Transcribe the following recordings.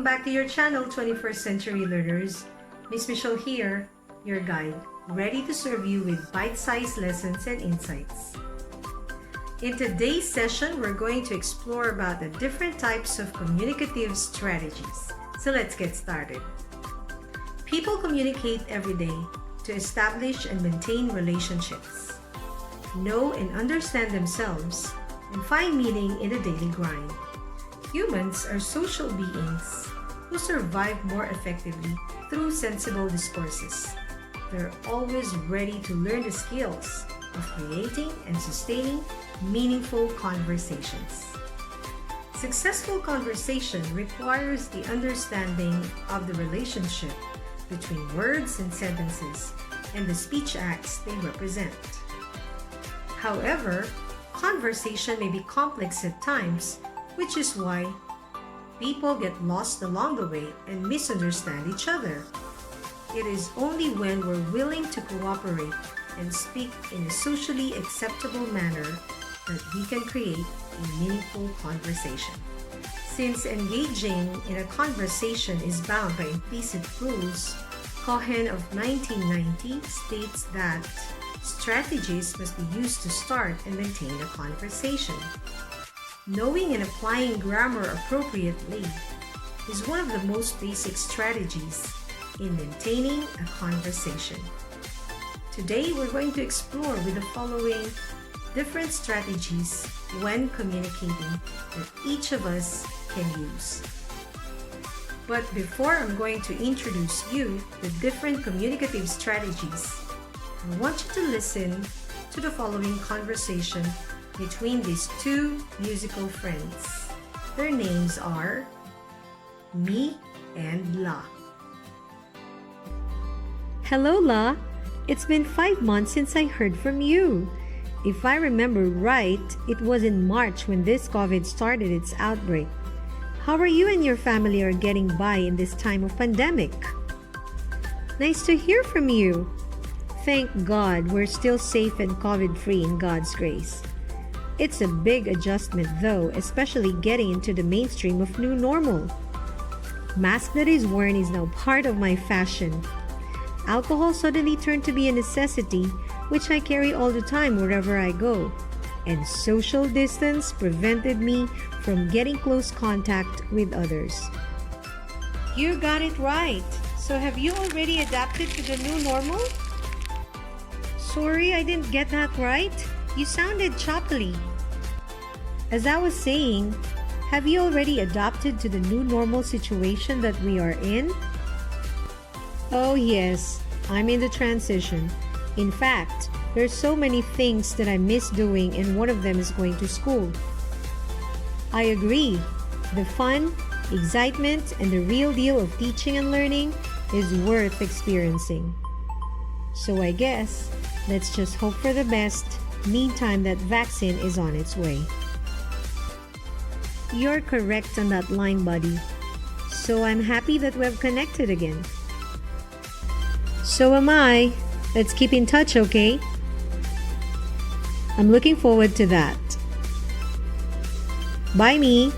Welcome back to your channel, 21st Century Learners. Miss Michelle here, your guide, ready to serve you with bite-sized lessons and insights. In today's session, we're going to explore about the different types of communicative strategies. So let's get started. People communicate every day to establish and maintain relationships, know and understand themselves, and find meaning in the daily grind. Humans are social beings who survive more effectively through sensible discourses. They're always ready to learn the skills of creating and sustaining meaningful conversations. Successful conversation requires the understanding of the relationship between words and sentences and the speech acts they represent. However, conversation may be complex at times, which is why people get lost along the way and misunderstand each other. It is only when we're willing to cooperate and speak in a socially acceptable manner that we can create a meaningful conversation. Since engaging in a conversation is bound by implicit rules, Cohen of 1990 states that strategies must be used to start and maintain a conversation. Knowing and applying grammar appropriately is one of the most basic strategies in maintaining a conversation. Today, we're going to explore with the following different strategies when communicating that each of us can use. But before I'm going to introduce you the different communicative strategies, I want you to listen to the following conversation between these two musical friends. Their names are Mi and La. Hello, La. It's been 5 months since I heard from you. If I remember right, it was in March when this COVID started its outbreak. How are you and your family are getting by in this time of pandemic? Nice to hear from you. Thank God we're still safe and COVID-free in God's grace. It's a big adjustment though, especially getting into the mainstream of new normal. Mask that is worn is now part of my fashion. Alcohol suddenly turned to be a necessity, which I carry all the time wherever I go. And social distance prevented me from getting close contact with others. You got it right. So have you already adapted to the new normal? Sorry, I didn't get that right. You sounded choppily. As I was saying, have you already adapted to the new normal situation that we are in? Oh yes, I'm in the transition. In fact, there's so many things that I miss doing, and one of them is going to school. I agree. The fun, excitement, and the real deal of teaching and learning is worth experiencing. So I guess, let's just hope for the best. Meantime, that vaccine is on its way. You're correct on that line, buddy. So I'm happy that we've connected again. So am I. Let's keep in touch, okay? I'm looking forward to that. Bye, me.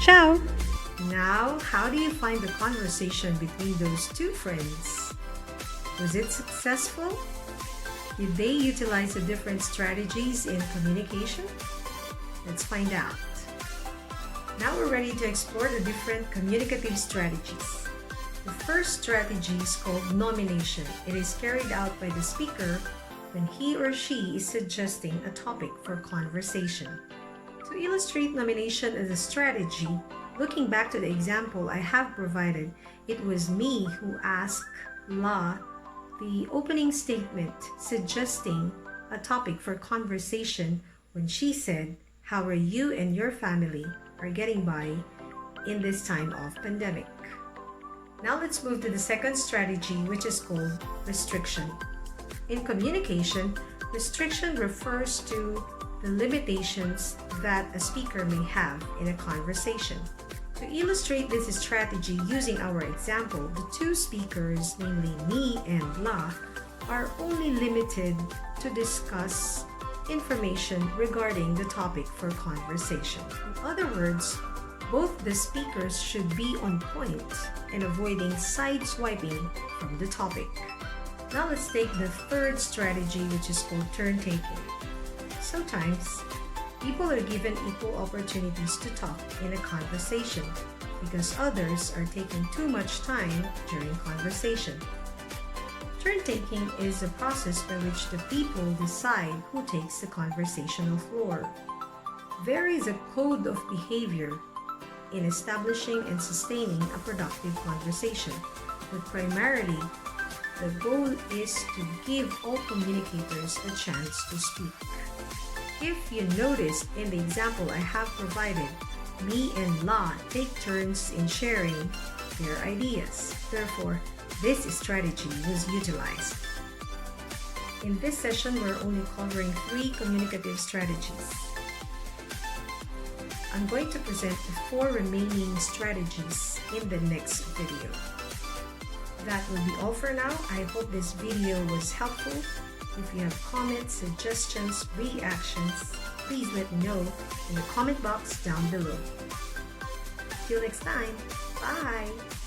Ciao. Now, how do you find the conversation between those two friends? Was it successful? Did they utilize the different strategies in communication? Let's find out. Now we're ready to explore the different communicative strategies. The first strategy is called nomination. It is carried out by the speaker when he or she is suggesting a topic for conversation. To illustrate nomination as a strategy, looking back to the example I have provided, it was me who asked La the opening statement suggesting a topic for conversation when she said, "How are you and your family are getting by in this time of pandemic?" Now let's move to the second strategy, which is called restriction. In communication, restriction refers to the limitations that a speaker may have in a conversation. To illustrate this strategy using our example, the two speakers, namely me and La, are only limited to discuss information regarding the topic for conversation. In other words, Both the speakers should be on point and avoiding side-swiping from the topic. Now let's take the third strategy, which is called turn-taking. Sometimes, people are given equal opportunities to talk in a conversation because others are taking too much time during conversation. Turn-taking is a process by which the people decide who takes the conversational floor. There is a code of behavior in establishing and sustaining a productive conversation, but primarily, the goal is to give all communicators a chance to speak. If you noticed in the example I have provided, me and La take turns in sharing their ideas. Therefore, this strategy was utilized. In this session, we're only covering 3 communicative strategies. I'm going to present the 4 remaining strategies in the next video. That will be all for now. I hope this video was helpful. If you have comments, suggestions, reactions, please let me know in the comment box down below. Till next time, bye!